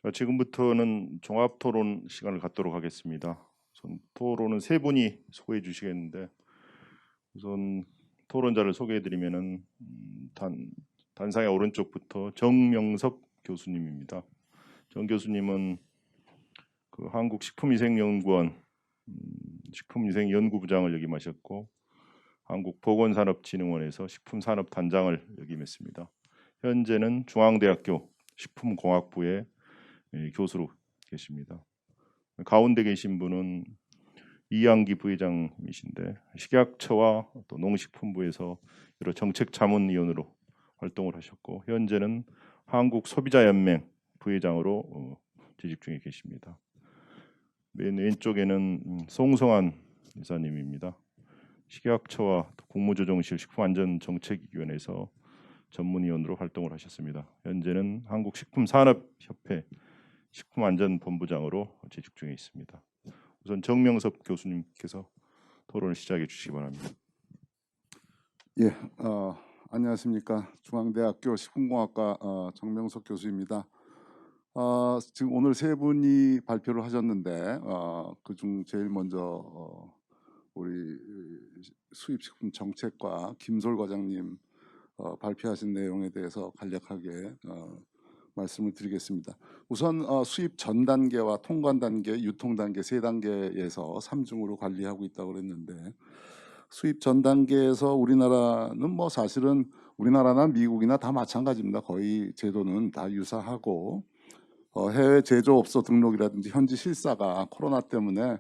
자, 지금부터는 종합 토론 시간을 갖도록 하겠습니다. 우선 토론은 세 분이 소개해 주시겠는데, 우선 토론자를 소개해 드리면은 단상의 오른쪽부터 정명섭 교수님입니다. 정 교수님은 그 한국식품위생연구원 식품위생연구부장을 역임하셨고, 한국보건산업진흥원에서 식품산업단장을 역임했습니다. 현재는 중앙대학교 식품공학부의 교수로 계십니다. 가운데 계신 분은 이양기 부회장이신데, 식약처와 또 농식품부에서 여러 정책 자문위원으로 활동을 하셨고, 현재는 한국소비자연맹 부회장으로 재직 중에 계십니다. 맨 왼쪽에는 송성한 이사님입니다. 식약처와 국무조정실 식품안전정책위원회에서 전문위원으로 활동을 하셨습니다. 현재는 한국식품산업협회 식품안전본부장으로 재직 중에 있습니다. 우선 정명섭 교수님께서 토론을 시작해 주시기 바랍니다. 예, 안녕하십니까. 중앙대학교 식품공학과 정명섭 교수입니다. 지금 오늘 세 분이 발표를 하셨는데 그중 제일 먼저 우리 수입식품 정책과 김솔 과장님 발표하신 내용에 대해서 간략하게 말씀을 드리겠습니다. 우선 수입 전 단계와 통관 단계, 유통 단계 세 단계에서 3중으로 관리하고 있다고 그랬는데, 수입 전 단계에서 우리나라는 뭐 사실은 우리나라나 미국이나 다 마찬가지입니다. 거의 제도는 다 유사하고, 해외 제조업소 등록이라든지 현지 실사가 코로나 때문에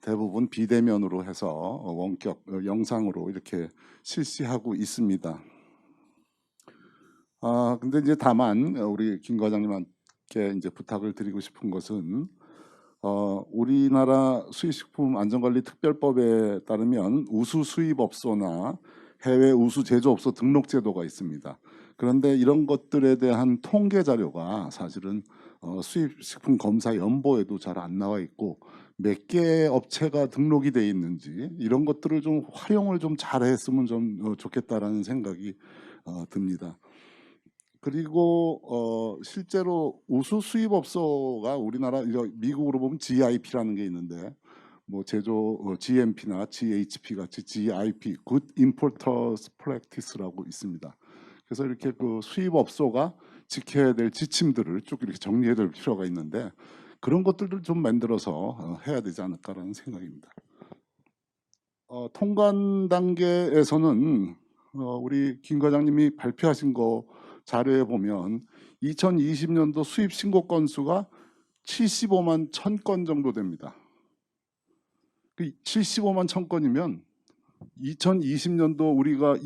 대부분 비대면으로 해서 원격 영상으로 이렇게 실시하고 있습니다. 근데 이제 다만 우리 김 과장님께 이제 부탁을 드리고 싶은 것은, 우리나라 수입식품 안전관리 특별법에 따르면 우수 수입업소나 해외 우수 제조업소 등록 제도가 있습니다. 그런데 이런 것들에 대한 통계 자료가 사실은 수입식품 검사 연보에도 잘 안 나와 있고, 몇 개의 업체가 등록이 돼 있는지 이런 것들을 좀 활용을 좀 잘했으면 좀 좋겠다라는 생각이 듭니다. 그리고 실제로 우수 수입업소가 우리나라 미국으로 보면 GIP라는 게 있는데, 뭐 제조 GMP나 GHP 같이 GIP Good Importers Practice라고 있습니다. 그래서 이렇게 그 수입업소가 지켜야 될 지침들을 쭉 이렇게 정리해야 될 필요가 있는데, 그런 것들을 좀 만들어서 해야 되지 않을까라는 생각입니다. 통관 단계에서는 우리 김 과장님이 발표하신 거 자료에 보면 2020년도 수입 신고 건수가 75만 1000건 정도 됩니다. 75만 1000건이면 2020년도 우리가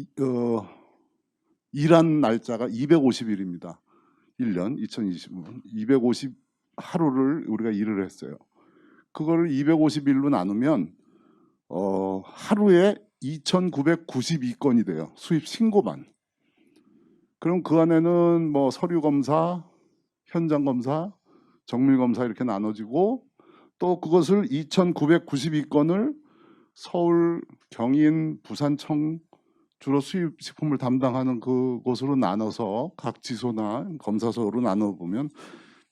일한 날짜가 250일입니다. 1년 2020년 250 하루를 우리가 일을 했어요. 그거를 250일로 나누면 하루에 2992건이 돼요. 수입 신고만. 그럼 그 안에는 뭐 서류 검사, 현장 검사, 정밀 검사 이렇게 나눠지고, 또 그것을 2992건을 서울, 경인, 부산청 주로 수입식품을 담당하는 그곳으로 나눠서 각 지소나 검사소로 나눠보면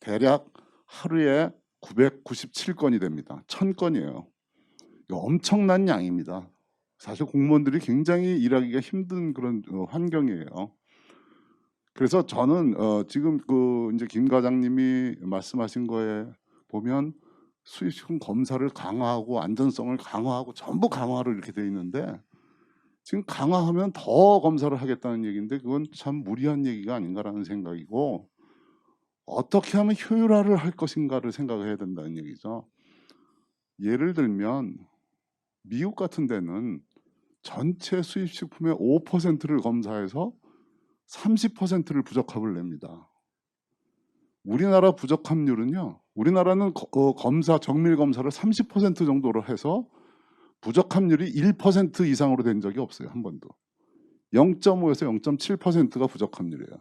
대략 하루에 997건이 됩니다. 1000건이에요. 엄청난 양입니다. 사실 공무원들이 굉장히 일하기가 힘든 그런 환경이에요. 그래서 저는 지금 이제 김 과장님이 말씀하신 거에 보면 수입식품 검사를 강화하고 안전성을 강화하고 전부 강화를 이렇게 돼 있는데, 지금 강화하면 더 검사를 하겠다는 얘기인데 그건 참 무리한 얘기가 아닌가라는 생각이고, 어떻게 하면 효율화를 할 것인가를 생각해야 된다는 얘기죠. 예를 들면 미국 같은 데는 전체 수입식품의 5%를 검사해서 30%를 부적합을 냅니다. 우리나라 부적합률은요, 우리나라는 검사, 정밀 검사를 30% 정도로 해서 부적합률이 1% 이상으로 된 적이 없어요. 한 번도. 0.5에서 0.7%가 부적합률이에요.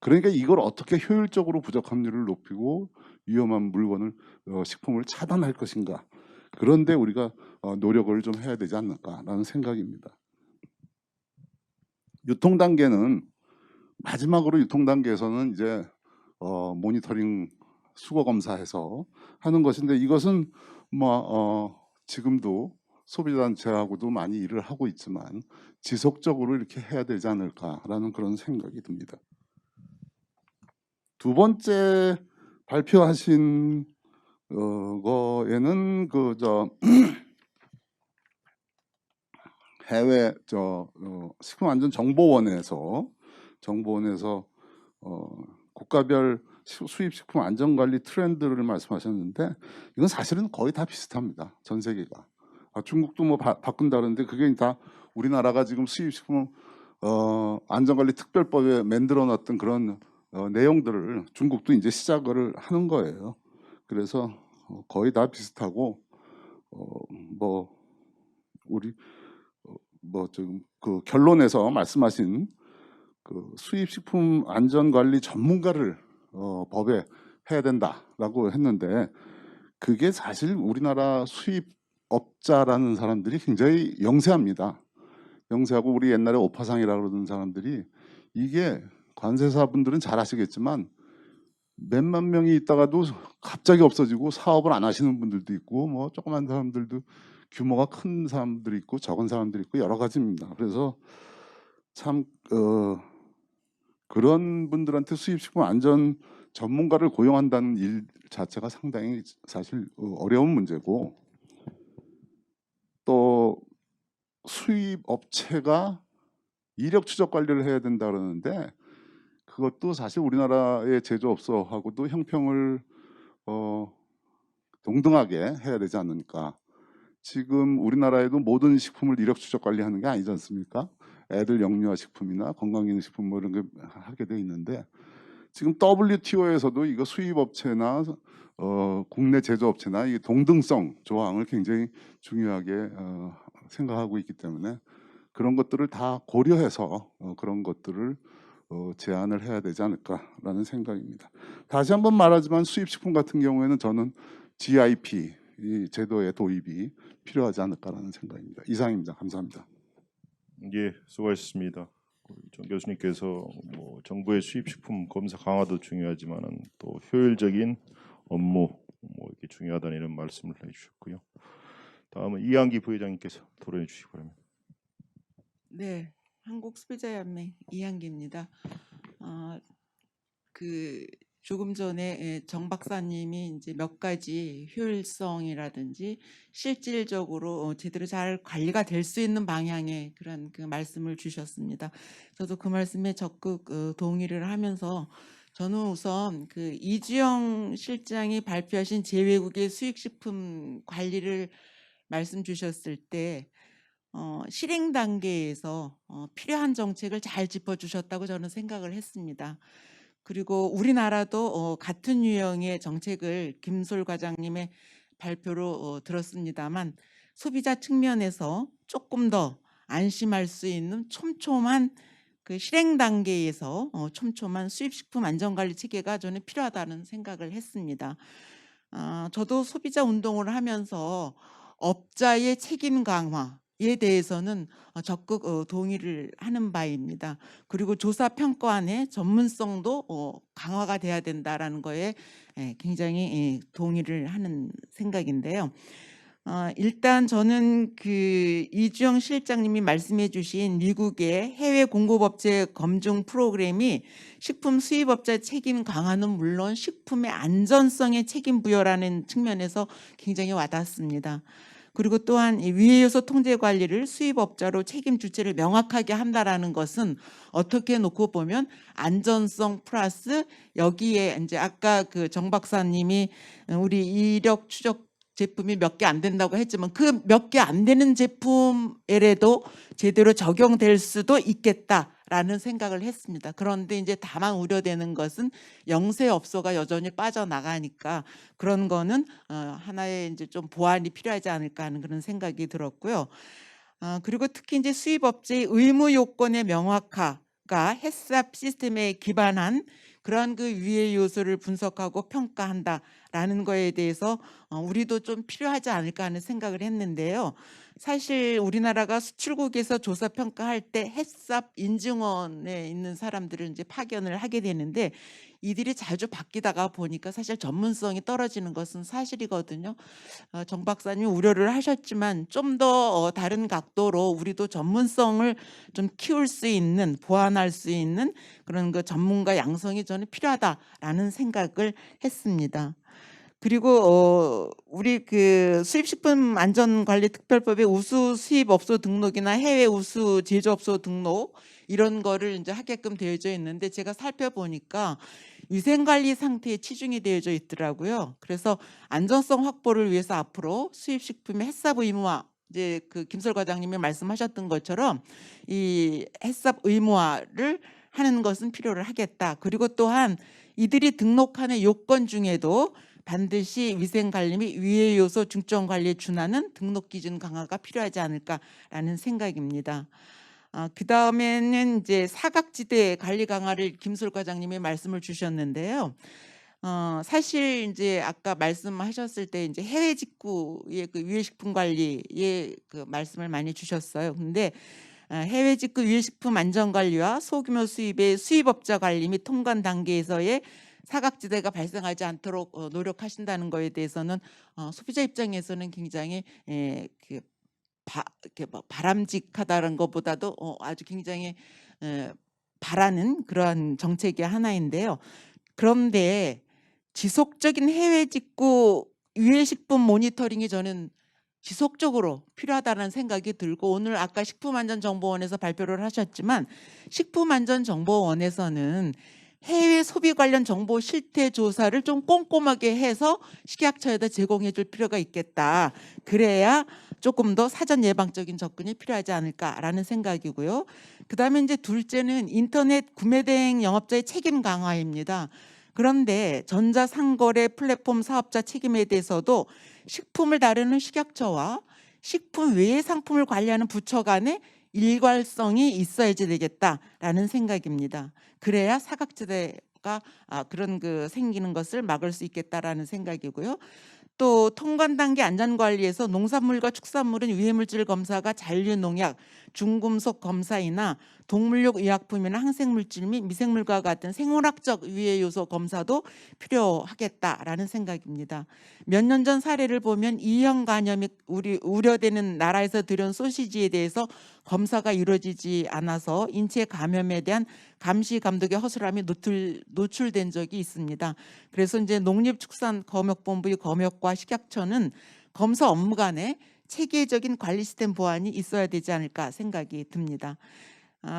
그러니까 이걸 어떻게 효율적으로 부적합률을 높이고 위험한 물건을 식품을 차단할 것인가, 그런데 우리가 노력을 좀 해야 되지 않을까라는 생각입니다. 유통 단계는, 마지막으로 유통 단계에서는 이제 모니터링 수거 검사해서 하는 것인데 이것은 지금도 소비단체하고도 많이 일을 하고 있지만 지속적으로 이렇게 해야 되지 않을까라는 그런 생각이 듭니다. 두 번째 발표하신 거에는 해외 식품안전정보원에서 국가별 수입식품 안전관리 트렌드를 말씀하셨는데 이건 사실은 거의 다 비슷합니다. 전 세계가. 중국도 뭐 바꾼다는데 그게 다 우리나라가 지금 수입식품 안전관리 특별법에 만들어놨던 그런 내용들을 중국도 이제 시작을 하는 거예요. 그래서 거의 다 비슷하고 지금 그 결론에서 말씀하신 그 수입식품 안전관리 전문가를 법에 해야 된다라고 했는데 그게 사실 우리나라 수입업자라는 사람들이 굉장히 영세합니다. 영세하고 우리 옛날에 오파상이라고 그러던 사람들이 이게 관세사분들은 잘 아시겠지만 몇만 명이 있다가도 갑자기 없어지고 사업을 안 하시는 분들도 있고 뭐 조그만 사람들도 규모가 큰 사람들이 있고 적은 사람들이 있고 여러 가지입니다. 그래서 참 그런 분들한테 수입식품 안전 전문가를 고용한다는 일 자체가 상당히 사실 어려운 문제고 또 수입 업체가 이력 추적 관리를 해야 된다 그러는데 그것도 사실 우리나라의 제조업소하고도 형평을 동등하게 해야 되지 않습니까? 지금 우리나라에도 모든 식품을 이력 추적 관리하는 게 아니지 않습니까? 애들 영유아 식품이나 건강기능식품 뭐 이런 게 하게 돼 있는데 지금 WTO에서도 이거 수입업체나 국내 제조업체나 이 동등성 조항을 굉장히 중요하게 생각하고 있기 때문에 그런 것들을 다 고려해서 그런 것들을 제한을 해야 되지 않을까라는 생각입니다. 다시 한번 말하지만 수입식품 같은 경우에는 저는 GIP 이 제도의 도입이 필요하지 않을까라는 생각입니다. 이상입니다. 감사합니다. 예, 수고하셨습니다. 정 교수님께서 뭐 정부의 수입식품 검사 강화도 중요하지만은 또 효율적인 업무 뭐 이렇게 중요하다는 이런 말씀을 해주셨고요. 다음은 이한기 부회장님께서 토론해 주시기 바랍니다. 네, 한국소비자연맹 이한기입니다. 조금 전에 정 박사님이 이제 몇 가지 효율성이라든지 실질적으로 제대로 잘 관리가 될 수 있는 방향의 그런 그 말씀을 주셨습니다. 저도 그 말씀에 적극 동의를 하면서 저는 우선 그 이주영 실장이 발표하신 제외국의 수입식품 관리를 말씀 주셨을 때 실행 단계에서 필요한 정책을 잘 짚어주셨다고 저는 생각을 했습니다. 그리고 우리나라도 같은 유형의 정책을 김솔 과장님의 발표로 들었습니다만 소비자 측면에서 조금 더 안심할 수 있는 촘촘한 그 실행 단계에서 촘촘한 수입식품 안전관리 체계가 저는 필요하다는 생각을 했습니다. 저도 소비자 운동을 하면서 업자의 책임 강화에 대해서는 적극 동의를 하는 바입니다. 그리고 조사 평가안의 전문성도 강화가 돼야 된다라는 거에 굉장히 동의를 하는 생각인데요. 일단 저는 그 이주영 실장님이 말씀해 주신 미국의 해외 공급업체 검증 프로그램이 식품 수입업자 책임 강화는 물론 식품의 안전성에 책임 부여라는 측면에서 굉장히 와닿습니다. 그리고 또한 위해 요소 통제 관리를 수입업자로 책임 주체를 명확하게 한다라는 것은 어떻게 놓고 보면 안전성 플러스 여기에 이제 아까 그 정 박사님이 우리 이력 추적 제품이 몇 개 안 된다고 했지만 그 몇 개 안 되는 제품에라도 제대로 적용될 수도 있겠다라는 생각을 했습니다. 그런데 이제 다만 우려되는 것은 영세업소가 여전히 빠져나가니까 그런 거는 하나의 이제 좀 보완이 필요하지 않을까 하는 그런 생각이 들었고요. 그리고 특히 이제 수입업체의 의무 요건의 명확화가 햇삽 시스템에 기반한 그러한 그 위해 요소를 분석하고 평가한다라는 거에 대해서 우리도 좀 필요하지 않을까 하는 생각을 했는데요. 사실 우리나라가 수출국에서 조사 평가할 때 햇삽 인증원에 있는 사람들을 이제 파견을 하게 되는데 이들이 자주 바뀌다가 보니까 사실 전문성이 떨어지는 것은 사실이거든요. 정 박사님 우려를 하셨지만 좀 더 다른 각도로 우리도 전문성을 좀 키울 수 있는, 보완할 수 있는 그런 그 전문가 양성이 저는 필요하다라는 생각을 했습니다. 그리고 우리 그 수입식품 안전관리 특별법의 우수 수입업소 등록이나 해외 우수 제조업소 등록 이런 거를 이제 하게끔 되어져 있는데 제가 살펴보니까 위생관리 상태에 치중이 되어져 있더라고요. 그래서 안전성 확보를 위해서 앞으로 수입식품의 햇삽 의무화, 이제 그 김설 과장님이 말씀하셨던 것처럼 이 햇삽 의무화를 하는 것은 필요를 하겠다. 그리고 또한 이들이 등록하는 요건 중에도 반드시 위생관리 및 위해 요소 중점 관리에 준하는 등록 기준 강화가 필요하지 않을까라는 생각입니다. 그 다음에는 이제 사각지대 관리 강화를 김솔 과장님이 말씀을 주셨는데요. 사실 이제 아까 말씀하셨을 때 이제 해외 직구의 그 유해식품 관리에 그 말씀을 많이 주셨어요. 근데 해외 직구 유해식품 안전 관리와 소규모 수입의 수입업자 관리 및 통관 단계에서의 사각지대가 발생하지 않도록 노력하신다는 거에 대해서는 소비자 입장에서는 굉장히 이렇게 뭐 바람직하다는 것보다도 아주 굉장히 바라는 그러한 정책의 하나인데요. 그런데 지속적인 해외 직구 유해식품 모니터링이 저는 지속적으로 필요하다는 생각이 들고 오늘 아까 식품안전정보원에서 발표를 하셨지만 식품안전정보원에서는 해외 소비 관련 정보 실태 조사를 좀 꼼꼼하게 해서 식약처에다 제공해 줄 필요가 있겠다. 그래야 조금 더 사전 예방적인 접근이 필요하지 않을까라는 생각이고요. 그다음에 이제 둘째는 인터넷 구매 대행 영업자의 책임 강화입니다. 그런데 전자상거래 플랫폼 사업자 책임에 대해서도 식품을 다루는 식약처와 식품 외의 상품을 관리하는 부처 간의 일괄성이 있어야지 되겠다라는 생각입니다. 그래야 사각지대가 그런 그 생기는 것을 막을 수 있겠다라는 생각이고요. 또 통관 단계 안전관리에서 농산물과 축산물은 유해물질 검사가 잔류농약, 중금속 검사이나 동물용 의약품이나 항생물질 및 미생물과 같은 생물학적 유해 요소 검사도 필요하겠다라는 생각입니다. 몇 년 전 사례를 보면 E형 간염이 우려되는 나라에서 들여온 소시지에 대해서 검사가 이루어지지 않아서 인체 감염에 대한 감시 감독의 허술함이 노출된 적이 있습니다. 그래서 이제 농림축산검역본부의 검역과 식약처는 검사 업무 간에 체계적인 관리 시스템 보완이 있어야 되지 않을까 생각이 듭니다.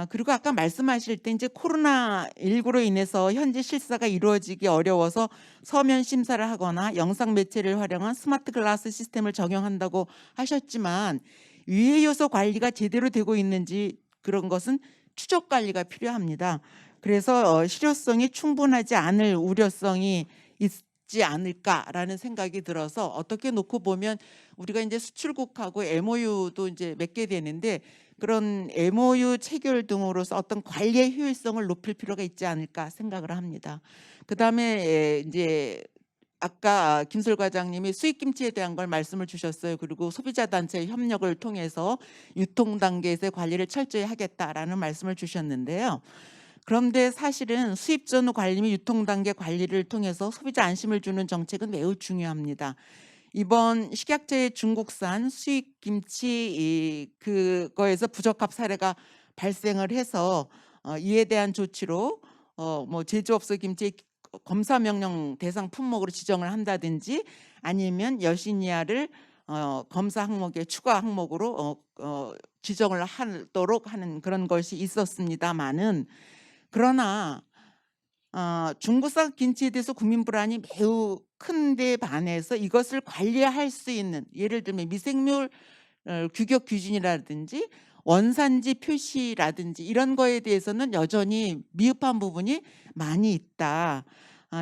그리고 아까 말씀하실 때 이제 코로나19로 인해서 현재 실사가 이루어지기 어려워서 서면 심사를 하거나 영상 매체를 활용한 스마트 글라스 시스템을 적용한다고 하셨지만 유해 요소 관리가 제대로 되고 있는지 그런 것은 추적 관리가 필요합니다. 그래서 실효성이 충분하지 않을 우려성이 있지 않을까라는 생각이 들어서 어떻게 놓고 보면 우리가 이제 수출국하고 MOU도 이제 맺게 되는데 그런 MOU 체결 등으로서 어떤 관리의 효율성을 높일 필요가 있지 않을까 생각을 합니다. 그다음에 이제 아까 김솔 과장님이 수입김치에 대한 걸 말씀을 주셨어요. 그리고 소비자단체 협력을 통해서 유통 단계에서의 관리를 철저히 하겠다라는 말씀을 주셨는데요. 그런데 사실은 수입 전후 관리 및 유통 단계 관리를 통해서 소비자 안심을 주는 정책은 매우 중요합니다. 이번 식약처의 중국산 수입 김치 그거에서 부적합 사례가 발생을 해서 이에 대한 조치로 뭐 제조업소 김치 검사 명령 대상 품목으로 지정을 한다든지 아니면 여신이하를 검사 항목의 추가 항목으로 지정을 하도록 하는 그런 것이 있었습니다만은 그러나 중국산 김치에 대해서 국민 불안이 매우 큰데 반해서 이것을 관리할 수 있는 예를 들면 미생물 규격 기준이라든지 원산지 표시라든지 이런 거에 대해서는 여전히 미흡한 부분이 많이 있다.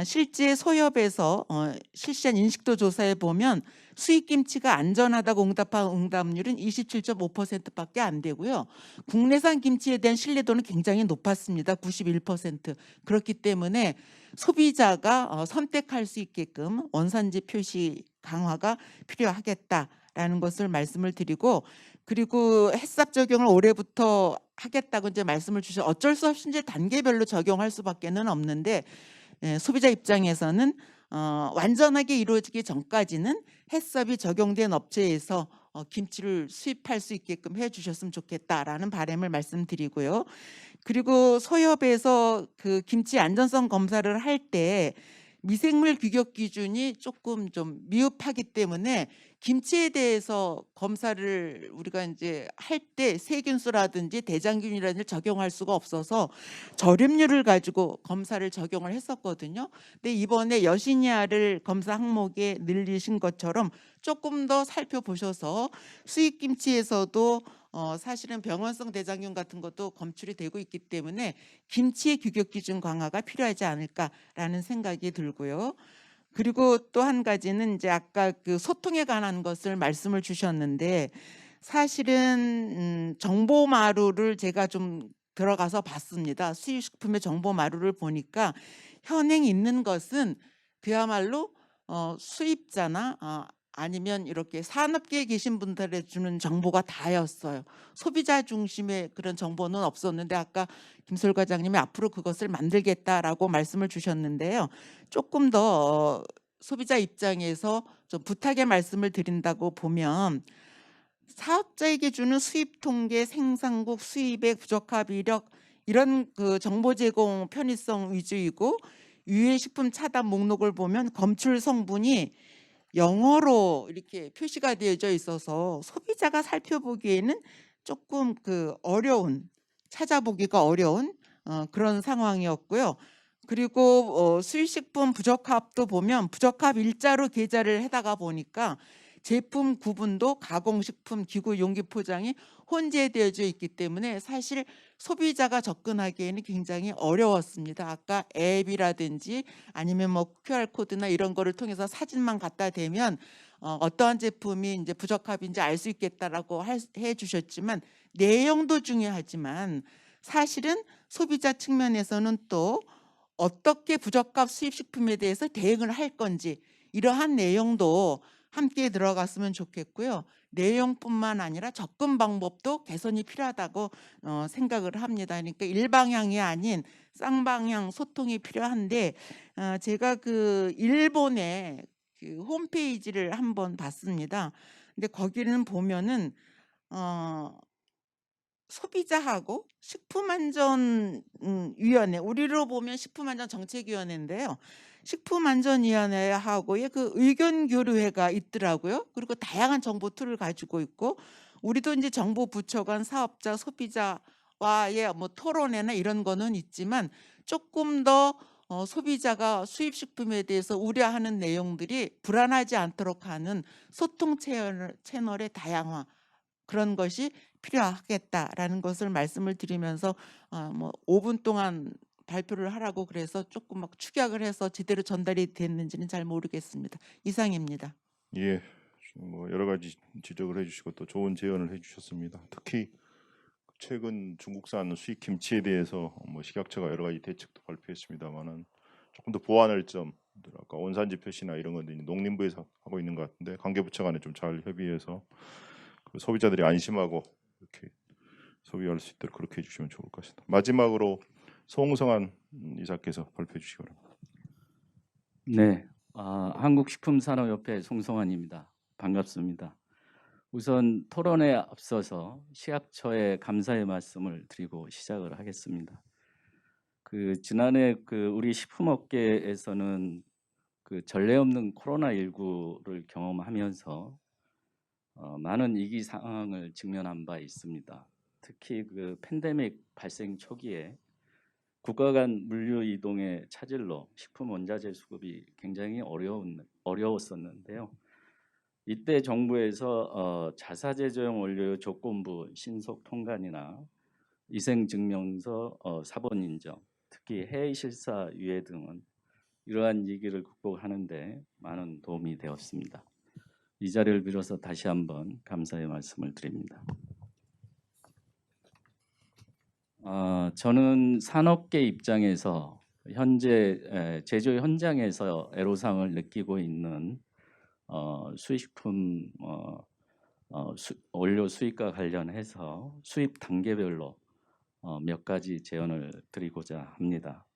실제 소협에서 실시한 인식도 조사에 보면 수입김치가 안전하다고 응답한 응답률은 27.5%밖에 안 되고요. 국내산 김치에 대한 신뢰도는 굉장히 높았습니다. 91%. 그렇기 때문에 소비자가 선택할 수 있게끔 원산지 표시 강화가 필요하겠다. 라는 것을 말씀을 드리고, 그리고 햇삽 적용을 올해부터 하겠다고 이제 말씀을 주셔 어쩔 수 없이 이제 단계별로 적용할 수밖에는 없는데, 소비자 입장에서는 완전하게 이루어지기 전까지는 햇삽이 적용된 업체에서 김치를 수입할 수 있게끔 해주셨으면 좋겠다라는 바람을 말씀드리고요. 그리고 소협에서 그 김치 안전성 검사를 할 때 미생물 규격 기준이 조금 좀 미흡하기 때문에 김치에 대해서 검사를 우리가 이제 할 때 세균수라든지 대장균이라든지 적용할 수가 없어서 저렴류를 가지고 검사를 적용을 했었거든요. 근데 이번에 여신야를 검사 항목에 늘리신 것처럼 조금 더 살펴보셔서 수입 김치에서도 사실은 병원성 대장균 같은 것도 검출이 되고 있기 때문에 김치의 규격 기준 강화가 필요하지 않을까라는 생각이 들고요. 그리고 또 한 가지는 이제 아까 그 소통에 관한 것을 말씀을 주셨는데, 사실은 정보 마루를 제가 좀 들어가서 봤습니다. 수입식품의 정보 마루를 보니까 현행 있는 것은 그야말로 수입자나 아니면 이렇게 산업계에 계신 분들에 주는 정보가 다였어요. 소비자 중심의 그런 정보는 없었는데, 아까 김솔 과장님이 앞으로 그것을 만들겠다라고 말씀을 주셨는데요. 조금 더 소비자 입장에서 좀 부탁의 말씀을 드린다고 보면, 사업자에게 주는 수입 통계, 생산국, 수입액, 부적합 이력 이런 그 정보 제공 편의성 위주이고, 유해 식품 차단 목록을 보면 검출 성분이 영어로 이렇게 표시가 되어져 있어서 소비자가 살펴보기에는 조금 그 어려운, 찾아보기가 어려운 그런 상황이었고요. 그리고 수입식품 부적합도 보면 부적합 일자로 계좌를 해다가 보니까 제품 구분도 가공식품, 기구, 용기 포장이 혼재되어져 있기 때문에 사실 소비자가 접근하기에는 굉장히 어려웠습니다. 아까 앱이라든지 아니면 뭐 QR코드나 이런 거를 통해서 사진만 갖다 대면 어떠한 제품이 이제 부적합인지 알 수 있겠다라고 해 주셨지만, 내용도 중요하지만 사실은 소비자 측면에서는 또 어떻게 부적합 수입식품에 대해서 대응을 할 건지 이러한 내용도 함께 들어갔으면 좋겠고요. 내용뿐만 아니라 접근 방법도 개선이 필요하다고 생각을 합니다. 그러니까 일방향이 아닌 쌍방향 소통이 필요한데, 제가 그 일본의 그 홈페이지를 한번 봤습니다. 근데 거기는 보면은 소비자하고 식품안전위원회, 우리로 보면 식품안전정책위원회인데요. 식품안전위원회하고의 그 의견 교류회가 있더라고요. 그리고 다양한 정보 툴을 가지고 있고, 우리도 이제 정보 부처 간 사업자, 소비자와의 뭐 토론회나 이런 거는 있지만, 조금 더 소비자가 수입식품에 대해서 우려하는 내용들이 불안하지 않도록 하는 소통 채널의 다양화, 그런 것이 필요하겠다라는 것을 말씀을 드리면서 뭐 5분 동안 발표를 하라고 그래서 조금 막 축약을 해서 제대로 전달이 됐는지는 잘 모르겠습니다. 이상입니다. 예, 뭐 여러 가지 지적을 해주시고 또 좋은 제언을 해주셨습니다. 특히 최근 중국산 수입 김치에 대해서 뭐 식약처가 여러 가지 대책도 발표했습니다만은 조금 더 보완할 점, 아까 원산지 표시나 이런 건 농림부에서 하고 있는 것 같은데 관계부처 간에 좀 잘 협의해서 그 소비자들이 안심하고 이렇게 소비할 수 있도록 그렇게 해주시면 좋을 것 같습니다. 마지막으로 송성한 이사께서 발표해 주시기 바랍니다. 네, 한국식품산업협회 송성환입니다. 반갑습니다. 우선 토론에 앞서서 식약처에 감사의 말씀을 드리고 시작을 하겠습니다. 그 지난해 그 우리 식품업계에서는 그 전례 없는 코로나19를 경험하면서 많은 위기 상황을 직면한 바 있습니다. 특히 그 팬데믹 발생 초기에 국가 간 물류 이동의 차질로 식품 원자재 수급이 굉장히 어려웠었는데요. 이때 정부에서 자사제조용 원료 조건부 신속 통관이나 위생증명서 사본 인정, 특히 해외 실사 유예 등은 이러한 위기를 극복하는 데 많은 도움이 되었습니다. 이 자리를 빌어서 다시 한번 감사의 말씀을 드립니다. 저는 산업계 입장에서 현재 제조 현장에서 애로사항을 느끼고 있는 수입식품 원료 수입과 관련해서 수입 단계별로 몇 가지 제언을 드리고자 합니다.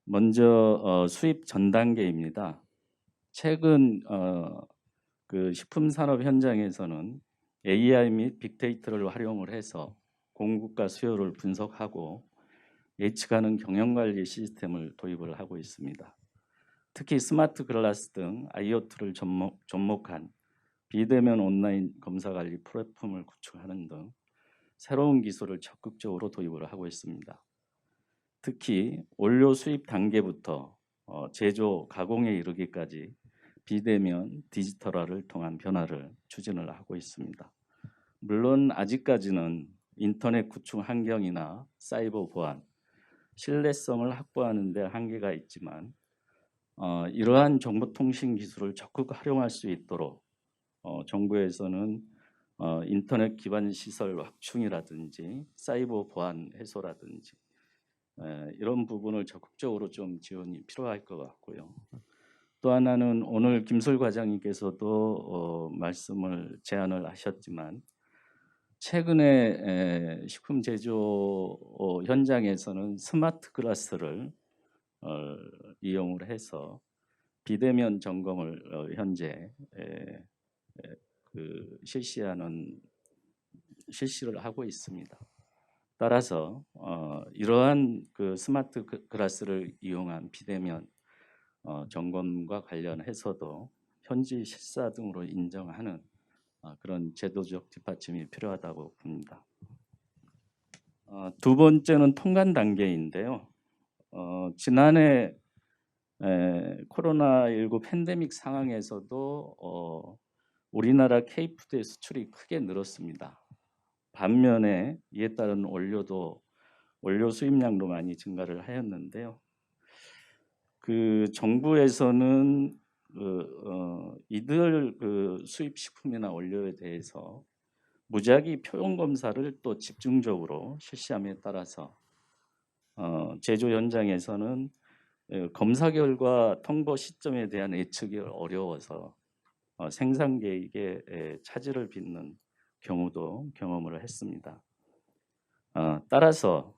먼저 수입 전 단계입니다. 최근 그 식품 산업 현장에서는 AI 및 빅데이터를 활용을 해서 공급과 수요를 분석하고 예측하는 경영 관리 시스템을 도입을 하고 있습니다. 특히 스마트 글라스 등 IoT를 접목한 비대면 온라인 검사 관리 플랫폼을 구축하는 등 새로운 기술을 적극적으로 도입을 하고 있습니다. 특히 원료 수입 단계부터 제조, 가공에 이르기까지 비대면 디지털화를 통한 변화를 추진을 하고 있습니다. 물론 아직까지는 인터넷 구축 환경이나 사이버 보안, 신뢰성을 확보하는 데 한계가 있지만 이러한 정보통신 기술을 적극 활용할 수 있도록 정부에서는 인터넷 기반 시설 확충이라든지 사이버 보안 해소라든지 이런 부분을 적극적으로 좀 지원이 필요할 것 같고요. 또 하나는 오늘 김솔 과장님께서도 제안을 하셨지만 최근에 식품 제조 현장에서는 스마트 글라스를 이용을 해서 비대면 점검을 현재 실시를 하고 있습니다. 따라서 이러한 그 스마트 글라스를 이용한 비대면 점검과 관련해서도 현지 실사 등으로 인정하는 그런 제도적 뒷받침이 필요하다고 봅니다. 두 번째는 통관 단계인데요. 지난해 코로나19 팬데믹 상황에서도 우리나라 K푸드의 수출이 크게 늘었습니다. 반면에 이에 따른 원료 수입량도 많이 증가를 하였는데요. 그 정부에서는 이들 그 수입 식품이나 원료에 대해서 무작위 표용 검사를 또 집중적으로 실시함에 따라서 제조 현장에서는 검사 결과 통보 시점에 대한 예측이 어려워서 생산 계획에 차질을 빚는 경우도 경험을 했습니다. 따라서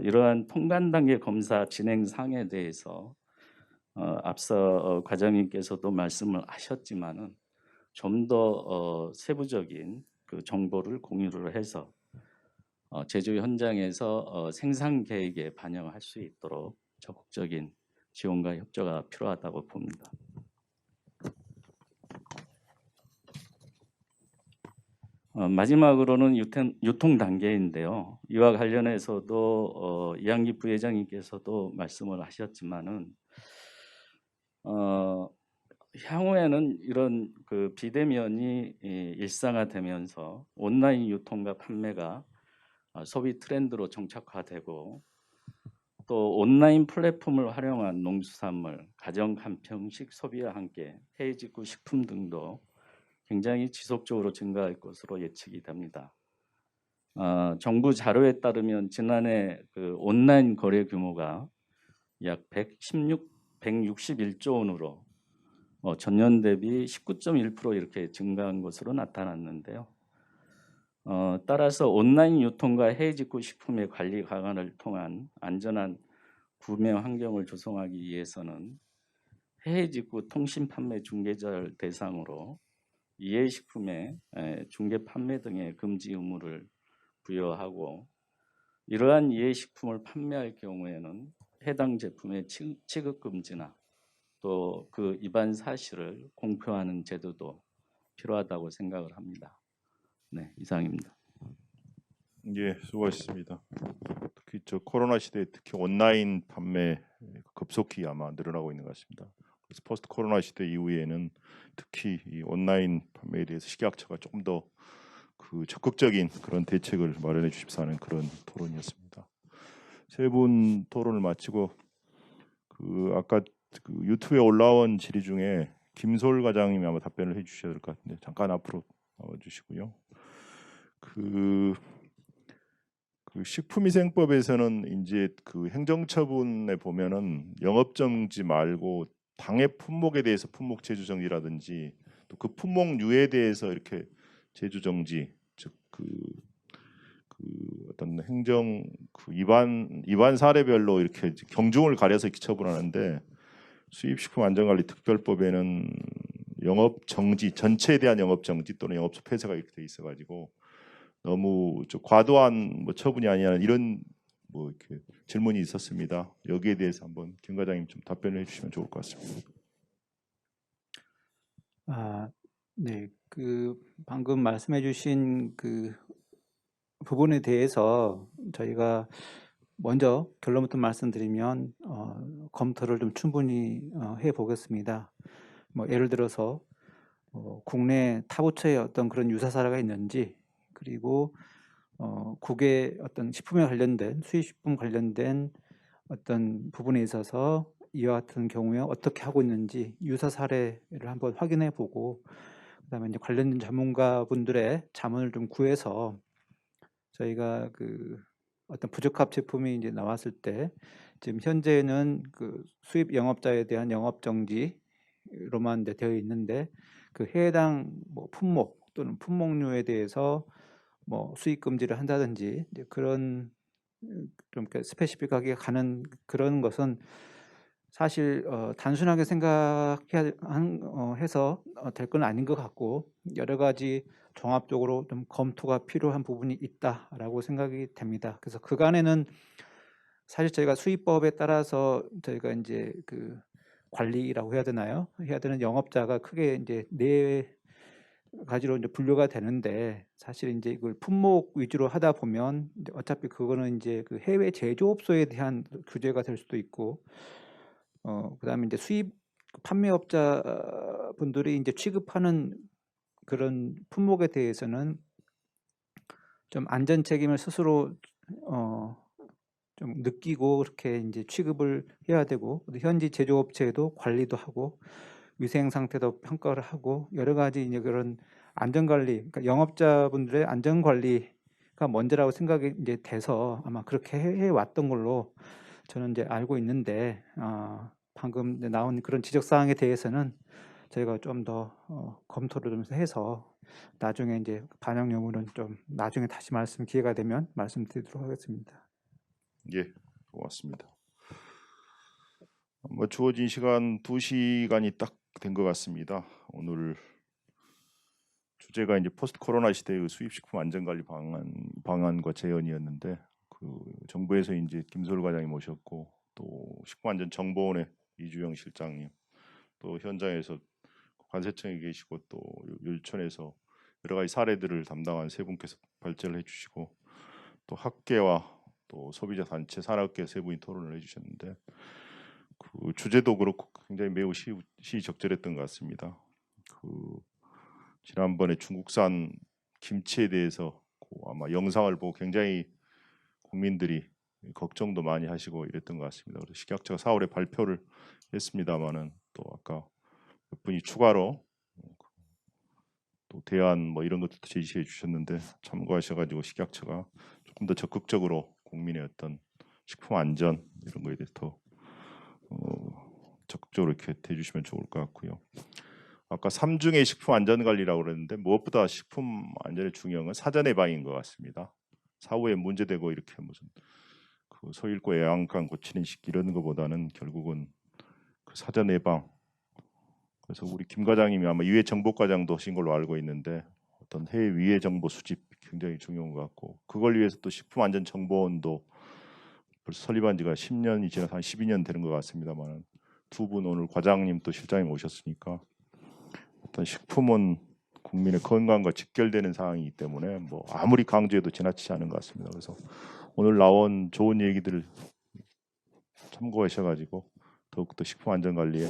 이러한 통관 단계 검사 진행 사항에 대해서 앞서 과장님께서도 말씀을 하셨지만은 좀 더 세부적인 그 정보를 공유를 해서 제조 현장에서 생산 계획에 반영할 수 있도록 적극적인 지원과 협조가 필요하다고 봅니다. 마지막으로는 유통 단계인데요. 이와 관련해서도 이한기 부회장님께서도 말씀을 하셨지만은 향후에는 이런 그 비대면이 일상화되면서 온라인 유통과 판매가 소비 트렌드로 정착화되고 또 온라인 플랫폼을 활용한 농수산물, 가정 간편식 소비와 함께 해외 직구 식품 등도 굉장히 지속적으로 증가할 것으로 예측이 됩니다. 정부 자료에 따르면 지난해 그 온라인 거래 규모가 약 161조 원으로 전년 대비 19.1% 이렇게 증가한 것으로 나타났는데요. 따라서 온라인 유통과 해외 직구 식품의 관리 강화를 통한 안전한 구매 환경을 조성하기 위해서는 해외 직구 통신 판매 중개자를 대상으로 이해식품의 중개 판매 등의 금지 의무를 부여하고 이러한 이해식품을 판매할 경우에는 해당 제품의 취급 금지나 또 그 위반 사실을 공표하는 제도도 필요하다고 생각을 합니다. 네, 이상입니다. 예, 수고하셨습니다. 특히 저 코로나 시대에 특히 온라인 판매 급속히 아마 늘어나고 있는 것 같습니다. 그래서 포스트 코로나 시대 이후에는 특히 이 온라인 판매에 대해서 식약처가 조금 더 그 적극적인 그런 대책을 마련해 주십사 하는 그런 토론이었습니다. 세 분 토론을 마치고 그 아까 그 유튜브에 올라온 질의 중에 김솔 과장님이 아마 답변을 해주셔야 될 것 같은데 잠깐 앞으로 나와 주시고요. 그 식품위생법에서는 이제 그 행정처분에 보면은 영업정지 말고 당해 품목에 대해서 품목 제조 정지라든지 또 그 품목류에 대해서 이렇게 제조 정지 즉 어떤 행정 위반 사례별로 이렇게 경중을 가려서 이렇게 처분하는데 수입식품 안전관리 특별법에는 영업 정지 전체에 대한 영업 정지 또는 영업소 폐쇄가 이렇게 돼 있어가지고 너무 좀 과도한 뭐 처분이 아니냐는 이런 뭐 이렇게 질문이 있었습니다. 여기에 대해서 한번 김 과장님 좀 답변을 해주시면 좋을 것 같습니다. 네. 그 방금 말씀해 주신 그 부분에 대해서 저희가 먼저 결론부터 말씀드리면 검토를 좀 충분히 해 보겠습니다. 뭐 예를 들어서 국내 타부처의 어떤 그런 유사 사례가 있는지, 그리고 국외 어떤 식품에 관련된 수입식품 관련된 어떤 부분에 있어서 이와 같은 경우에 어떻게 하고 있는지 유사 사례를 한번 확인해 보고, 그다음에 이제 관련된 전문가분들의 자문을 좀 구해서 저희가 그 어떤 부적합 제품이 이제 나왔을 때 지금 현재는 그 수입 영업자에 대한 영업 정지로만 이제 되어 있는데, 그 해당 뭐 품목 또는 품목류에 대해서 뭐 수입 금지를 한다든지 이제 그런 좀 이렇게 스페시픽하게 가는 그런 것은 사실 단순하게 해서 될 건 아닌 것 같고, 여러 가지 종합적으로 좀 검토가 필요한 부분이 있다라고 생각이 됩니다. 그래서 그간에는 사실 저희가 수입법에 따라서 저희가 이제 그 관리라고 해야 되나요? 해야 되는 영업자가 크게 이제 네 가지로 이제 분류가 되는데, 사실 이제 이걸 품목 위주로 하다 보면 이제 어차피 그거는 이제 그 해외 제조업소에 대한 규제가 될 수도 있고, 그다음에 이제 수입 판매업자 분들이 이제 취급하는 그런 품목에 대해서는 좀 안전 책임을 스스로 좀 느끼고 그렇게 이제 취급을 해야 되고, 현지 제조업체에도 관리도 하고 위생 상태도 평가를 하고 여러 가지 이제 그런 안전 관리, 그러니까 영업자분들의 안전 관리가 먼저라고 생각이 이제 돼서 아마 그렇게 해 왔던 걸로 저는 이제 알고 있는데, 방금 나온 그런 지적 사항에 대해서는 저희가 좀 더 검토를 좀 해서 나중에 이제 반영 여부는 좀 나중에 다시 기회가 되면 말씀드리도록 하겠습니다. 예, 고맙습니다. 뭐 주어진 시간 2시간이 딱 된 것 같습니다. 오늘 주제가 이제 포스트 코로나 시대의 수입식품 안전관리 방안과 재현이었는데, 그 정부에서 이제 김소월 과장이 모셨고 또 식품안전정보원의 이주영 실장님, 또 현장에서 관세청에 계시고 또 율촌에서 여러 가지 사례들을 담당한 세 분께서 발제를 해주시고, 또 학계와 또 소비자 단체, 산업계 세 분이 토론을 해주셨는데, 그 주제도 그렇고 굉장히 매우 시의적절했던 것 같습니다. 그 지난번에 중국산 김치에 대해서 아마 영상을 보고 굉장히 국민들이 걱정도 많이 하시고 이랬던 것 같습니다. 그래서 식약처가 4월에 발표를 했습니다만은 또 아까 몇 분이 추가로 또 대안 뭐 이런 것들도 제시해 주셨는데 참고하셔가지고 식약처가 조금 더 적극적으로 국민의 어떤 식품 안전 이런 거에 대해서 더 적극적으로 이렇게 해주시면 좋을 것 같고요. 아까 3중의 식품 안전 관리라고 그랬는데 무엇보다 식품 안전의 중요한 건 사전 예방인 것 같습니다. 사후에 문제되고 이렇게 무슨 그 소잃고 애완간 고치는 식 이런 것보다는 결국은 그 사전 예방. 그래서 우리 김 과장님이 아마 이회 정보과장도 하신 걸로 알고 있는데, 어떤 해외 위해 정보 수집 굉장히 중요한 것 같고, 그걸 위해서 또 식품안전정보원도 벌써 설립한 지가 10년이 지나서 한 12년 되는 것 같습니다만, 두 분 오늘 과장님 또 실장님 오셨으니까 어떤 식품은 국민의 건강과 직결되는 사항이기 때문에 뭐 아무리 강조해도 지나치지 않은 것 같습니다. 그래서 오늘 나온 좋은 얘기들을 참고하셔가지고 더욱더 식품 안전 관리에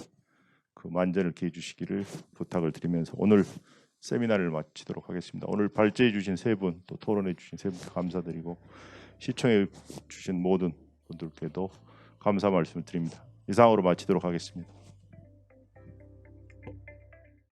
그 만전을 기해 주시기를 부탁을 드리면서 오늘 세미나를 마치도록 하겠습니다. 오늘 발제해 주신 세 분, 또 토론해 주신 세 분 감사드리고 시청해 주신 모든 분들께도 감사 말씀을 드립니다. 이상으로 마치도록 하겠습니다.